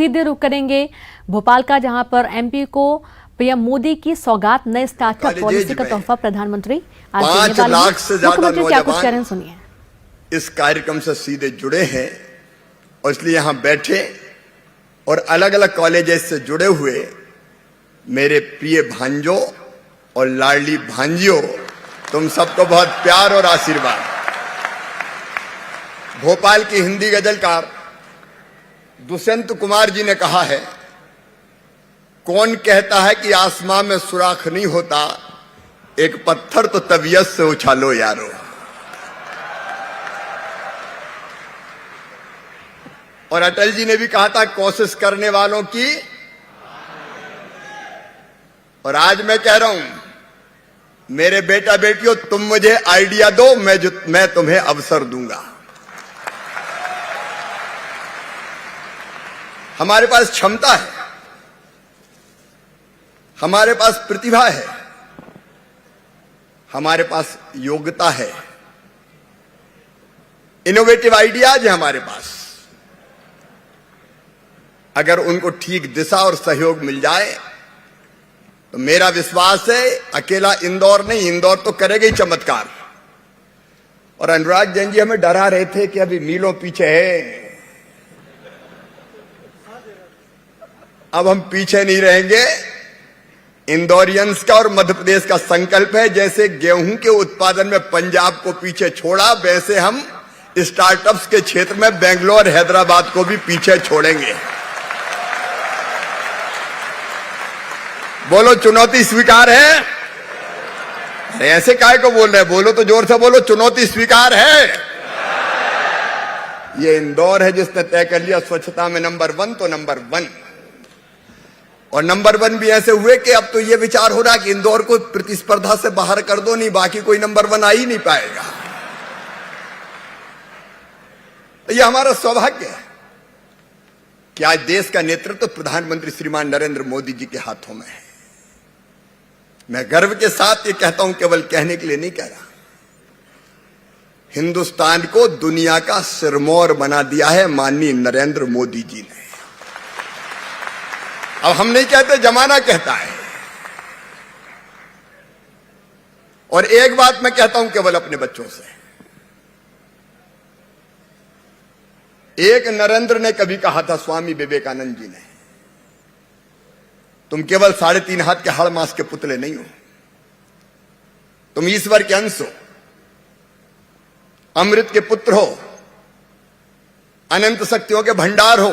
सीधे रुख करेंगे भोपाल का, जहां पर एमपी को पीएम मोदी की सौगात नए स्टार्टअप पॉलिसी का तोहफा प्रधानमंत्री आज देने 5 लाख से ज्यादा क्या कुछ कह रहे हैं, सुनिए। इस कार्यक्रम से सीधे जुड़े हैं और इसलिए यहां बैठे और अलग अलग कॉलेजेस से जुड़े हुए मेरे प्रिय भांजों और लाडली भांजियों, तुम सबको बहुत प्यार और आशीर्वाद। भोपाल की हिंदी गजलकार दुष्यंत कुमार जी ने कहा है, कौन कहता है कि आसमां में सुराख नहीं होता, एक पत्थर तो तबीयत से उछालो यारो। और अटल जी ने भी कहा था, कोशिश करने वालों की। और आज मैं कह रहा हूं, मेरे बेटा बेटियों, तुम मुझे आइडिया दो, मैं तुम्हें अवसर दूंगा। हमारे पास क्षमता है, हमारे पास प्रतिभा है, हमारे पास योग्यता है, इनोवेटिव आइडियाज है हमारे पास। अगर उनको ठीक दिशा और सहयोग मिल जाए तो मेरा विश्वास है, अकेला इंदौर नहीं, इंदौर तो करेगा ही चमत्कार। और अनुराग जैन जी हमें डरा रहे थे कि अभी मीलों पीछे है। अब हम पीछे नहीं रहेंगे। इंदौरियंस का और मध्य प्रदेश का संकल्प है, जैसे गेहूं के उत्पादन में पंजाब को पीछे छोड़ा, वैसे हम स्टार्टअप्स के क्षेत्र में बेंगलोर हैदराबाद को भी पीछे छोड़ेंगे। बोलो, चुनौती स्वीकार है? अरे ऐसे काहे को बोल रहे हैं? बोलो तो जोर से बोलो, चुनौती स्वीकार है। ये इंदौर है जिसने तय कर लिया स्वच्छता में नंबर 1 तो नंबर 1। और नंबर 1 भी ऐसे हुए कि अब तो ये विचार हो रहा है कि इंदौर को प्रतिस्पर्धा से बाहर कर दो, नहीं बाकी कोई नंबर 1 आ ही नहीं पाएगा। तो ये हमारा सौभाग्य है कि आज देश का नेतृत्व प्रधानमंत्री श्रीमान नरेंद्र मोदी जी के हाथों में है। मैं गर्व के साथ ये कहता हूं, केवल कहने के लिए नहीं कह रहा। हिंदुस्तान को दुनिया का सिरमौर बना दिया है माननीय नरेंद्र मोदी जी ने। अब हम नहीं कहते, जमाना कहता है। और एक बात मैं कहता हूं केवल अपने बच्चों से, एक नरेंद्र ने कभी कहा था, स्वामी विवेकानंद जी ने, तुम केवल 3.5 हाथ के हाड़ मांस के पुतले नहीं हो, तुम ईश्वर के अंश हो, अमृत के पुत्र हो, अनंत शक्तियों के भंडार हो,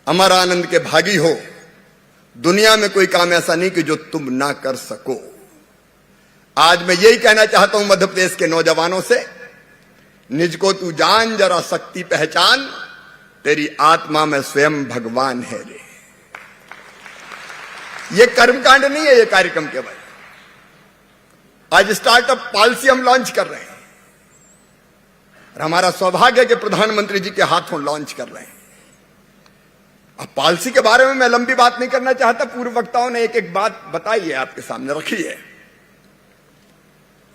अमर आनंद के भागी हो। दुनिया में कोई काम ऐसा नहीं कि जो तुम ना कर सको। आज मैं यही कहना चाहता हूं मध्य प्रदेश के नौजवानों से, निज को तू जान, जरा शक्ति पहचान, तेरी आत्मा में स्वयं भगवान है रे। ये कर्मकांड नहीं है, ये कार्यक्रम केवल। आज स्टार्टअप पॉलिसी हम लॉन्च कर रहे हैं और हमारा सौभाग्य है कि प्रधानमंत्री जी के हाथों लॉन्च कर रहे हैं। अब पॉलिसी के बारे में मैं लंबी बात नहीं करना चाहता, पूर्व वक्ताओं ने एक एक बात बताई है, आपके सामने रखी है।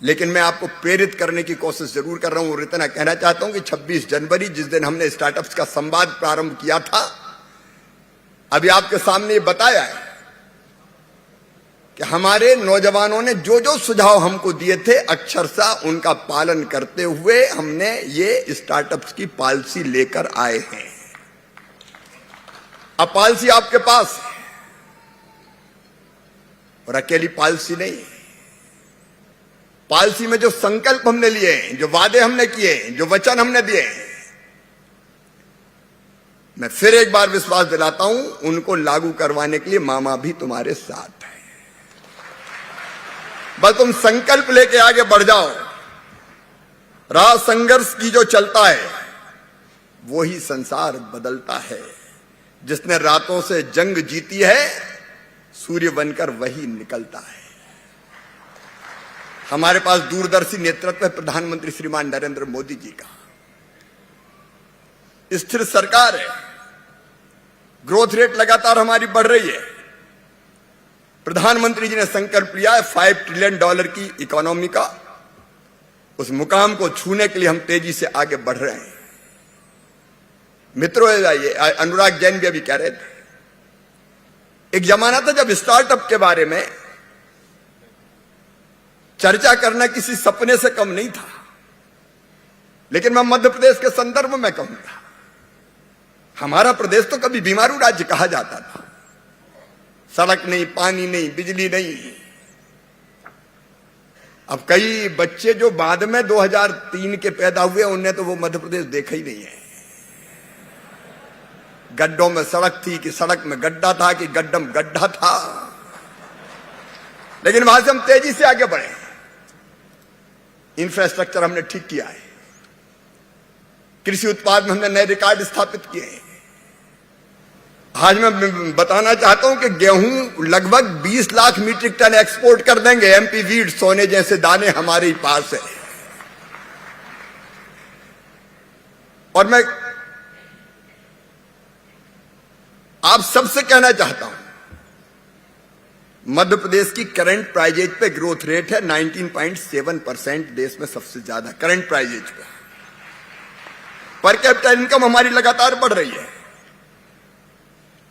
लेकिन मैं आपको प्रेरित करने की कोशिश जरूर कर रहा हूं और इतना कहना चाहता हूं कि 26 जनवरी जिस दिन हमने स्टार्टअप्स का संवाद प्रारंभ किया था, अभी आपके सामने ये बताया है कि हमारे नौजवानों ने जो जो सुझाव हमको दिए थे, अक्षरशः उनका पालन करते हुए हमने ये स्टार्टअप्स की पॉलिसी लेकर आए हैं। अब पॉलिसी आपके पास है और अकेली पॉलिसी नहीं है। पॉलिसी में जो संकल्प हमने लिए हैं, जो वादे हमने किए हैं, जो वचन हमने दिए हैं, मैं फिर एक बार विश्वास दिलाता हूं, उनको लागू करवाने के लिए मामा भी तुम्हारे साथ है। बस तुम संकल्प लेके आगे बढ़ जाओ। राह संघर्ष की जो चलता है वही संसार बदलता है। जिसने रातों से जंग जीती है, सूर्य बनकर वही निकलता है। हमारे पास दूरदर्शी नेतृत्व है प्रधानमंत्री श्रीमान नरेंद्र मोदी जी का। स्थिर सरकार है, ग्रोथ रेट लगातार हमारी बढ़ रही है। प्रधानमंत्री जी ने संकल्प लिया है $5 ट्रिलियन की इकोनॉमी का। उस मुकाम को छूने के लिए हम तेजी से आगे बढ़ रहे हैं। मित्रों, ये अनुराग जैन भी अभी कह रहे थे, एक जमाना था जब स्टार्टअप के बारे में चर्चा करना किसी सपने से कम नहीं था। लेकिन मैं मध्य प्रदेश के संदर्भ में कहूंगा, हमारा प्रदेश तो कभी बीमारू राज्य कहा जाता था। सड़क नहीं, पानी नहीं, बिजली नहीं। अब कई बच्चे जो बाद में 2003 के पैदा हुए, उन्हें तो वो मध्य प्रदेश देखा ही नहीं है। गड्ढों में सड़क थी कि सड़क में गड्ढा था कि गड्ढा में गड्ढा था। लेकिन वहां से हम तेजी से आगे बढ़े। इंफ्रास्ट्रक्चर हमने ठीक किया है, कृषि उत्पाद में हमने नए रिकॉर्ड स्थापित किए हैं। आज मैं बताना चाहता हूं कि गेहूं लगभग 20 लाख मीट्रिक टन एक्सपोर्ट कर देंगे। एमपी वीड, सोने जैसे दाने हमारे ही पास है। और मैं आप सबसे कहना चाहता हूं, मध्य प्रदेश की करंट प्राइजेज पे ग्रोथ रेट है 19.7%, देश में सबसे ज्यादा करंट प्राइजेज पे। पर कैपिटा इनकम हमारी लगातार बढ़ रही है।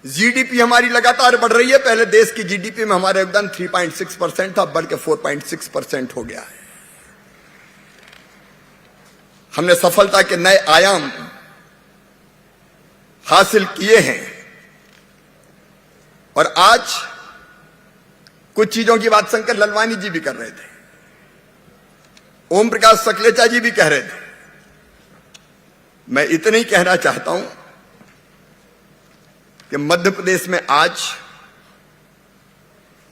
जीडीपी हमारी लगातार बढ़ रही है। पहले देश की जीडीपी में हमारा योगदान 3.6% था, बढ़ के 4.6% हो गया है। हमने सफलता के नए आयाम हासिल किए हैं। और आज कुछ चीजों की बात शंकर ललवानी जी भी कर रहे थे, ओम प्रकाश सकलेचा जी भी कह रहे थे। मैं इतना ही कहना चाहता हूं कि मध्य प्रदेश में आज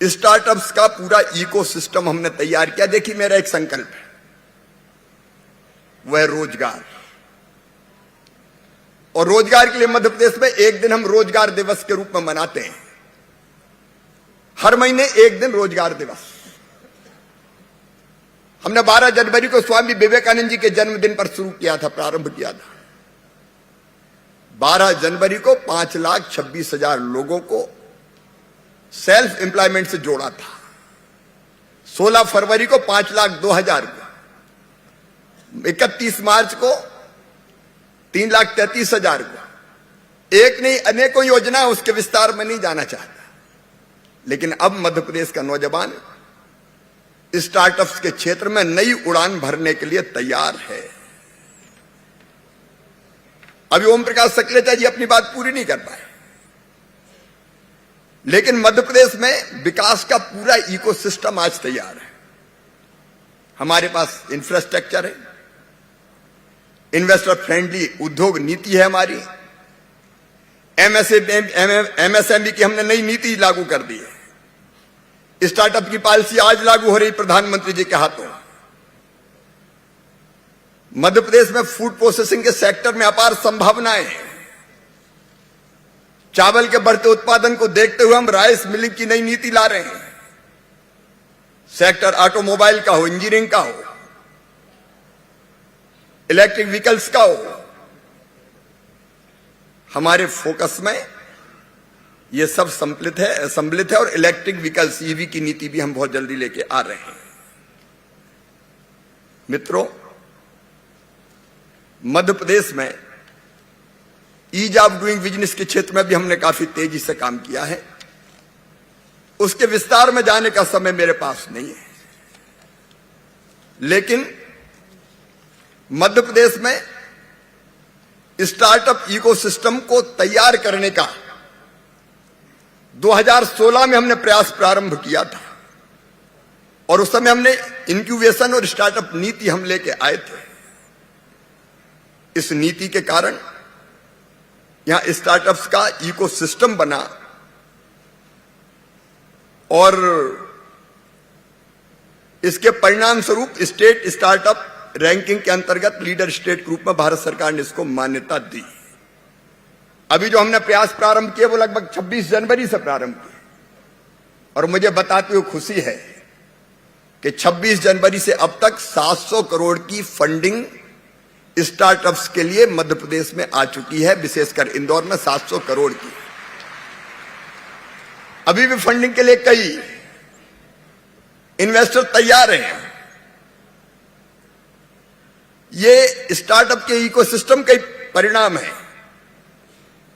स्टार्टअप्स का पूरा इकोसिस्टम हमने तैयार किया। देखिए, मेरा एक संकल्प है, वह रोजगार। और रोजगार के लिए मध्य प्रदेश में एक दिन हम रोजगार दिवस के रूप में मनाते हैं। हर महीने एक दिन रोजगार दिवस। हमने 12 जनवरी को स्वामी विवेकानंद जी के जन्मदिन पर शुरू किया था, प्रारंभ किया था। 12 जनवरी को 5,26,000 लोगों को सेल्फ एम्प्लॉयमेंट से जोड़ा था। 16 फरवरी को 5,02,000 को, 31 मार्च को 3,33,000 को। एक नहीं, अनेकों योजना, उसके विस्तार में नहीं जाना चाहता। लेकिन अब मध्य प्रदेश का नौजवान स्टार्टअप्स के क्षेत्र में नई उड़ान भरने के लिए तैयार है। अभी ओम प्रकाश सकलेचा जी अपनी बात पूरी नहीं कर पाए, लेकिन मध्य प्रदेश में विकास का पूरा इकोसिस्टम आज तैयार है। हमारे पास इंफ्रास्ट्रक्चर है, इन्वेस्टर फ्रेंडली उद्योग नीति है हमारी, एमएसएमई की हमने नई नीति लागू कर दी है। स्टार्टअप की पॉलिसी आज लागू हो रही प्रधानमंत्री जी के हाथों। मध्य प्रदेश में फूड प्रोसेसिंग के सेक्टर में अपार संभावनाएं हैं। चावल के बढ़ते उत्पादन को देखते हुए हम राइस मिलिंग की नई नीति ला रहे हैं। सेक्टर ऑटोमोबाइल का हो, इंजीनियरिंग का हो, इलेक्ट्रिक व्हीकल्स का हो, हमारे फोकस में ये सब सम्मिलित है। और इलेक्ट्रिक व्हीकल्स, ईवी की नीति भी हम बहुत जल्दी लेके आ रहे हैं। मित्रों, मध्य प्रदेश में ईज ऑफ डूइंग बिजनेस के क्षेत्र में भी हमने काफी तेजी से काम किया है। उसके विस्तार में जाने का समय मेरे पास नहीं है, लेकिन मध्य प्रदेश में स्टार्टअप इकोसिस्टम को तैयार करने का 2016 में हमने प्रयास प्रारंभ किया था। और उस समय हमने इंक्यूबेशन और स्टार्टअप नीति हम लेके आए थे। इस नीति के कारण यहां स्टार्टअप्स का इकोसिस्टम बना और इसके परिणाम स्वरूप स्टेट स्टार्टअप रैंकिंग के अंतर्गत लीडर स्टेट के रूप में भारत सरकार ने इसको मान्यता दी। अभी जो हमने प्रयास प्रारंभ किए वो लगभग 26 जनवरी से प्रारंभ किए। और मुझे बताते हुए खुशी है कि 26 जनवरी से अब तक 700 करोड़ की फंडिंग स्टार्टअप्स के लिए मध्य प्रदेश में आ चुकी है, विशेषकर इंदौर में 700 करोड़ की। अभी भी फंडिंग के लिए कई इन्वेस्टर तैयार हैं। ये स्टार्टअप के इकोसिस्टम का परिणाम है।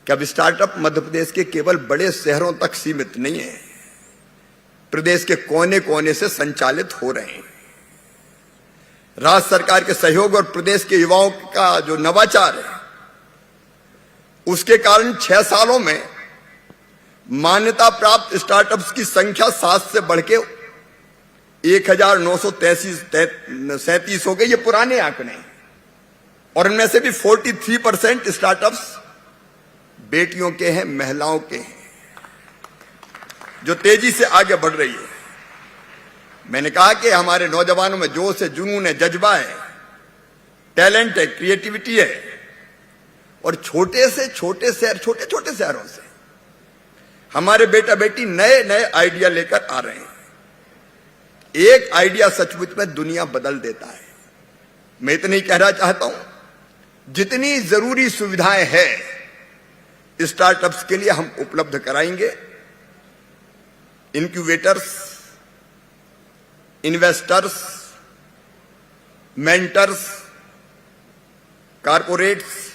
कि अब स्टार्टअप मध्य प्रदेश के केवल बड़े शहरों तक सीमित नहीं है, प्रदेश के कोने कोने से संचालित हो रहे हैं। राज्य सरकार के सहयोग और प्रदेश के युवाओं का जो नवाचार है, उसके कारण 6 सालों में मान्यता प्राप्त स्टार्टअप्स की संख्या 7 से बढ़ के 1937 हो गई। ये पुराने आंकड़े हैं और इनमें से भी 43% स्टार्टअप्स बेटियों के हैं, महिलाओं के हैं, जो तेजी से आगे बढ़ रही है। मैंने कहा कि हमारे नौजवानों में जोश है, जुनून है, जज्बा है, टैलेंट है, क्रिएटिविटी है और छोटे से छोटे शहर, छोटे छोटे शहरों से हमारे बेटा बेटी नए नए आइडिया लेकर आ रहे हैं। एक आइडिया सचमुच में दुनिया बदल देता है। मैं इतना ही कहना चाहता हूं, जितनी जरूरी सुविधाएं हैं स्टार्टअप्स के लिए हम उपलब्ध कराएंगे। Incubators, investors, mentors, corporates,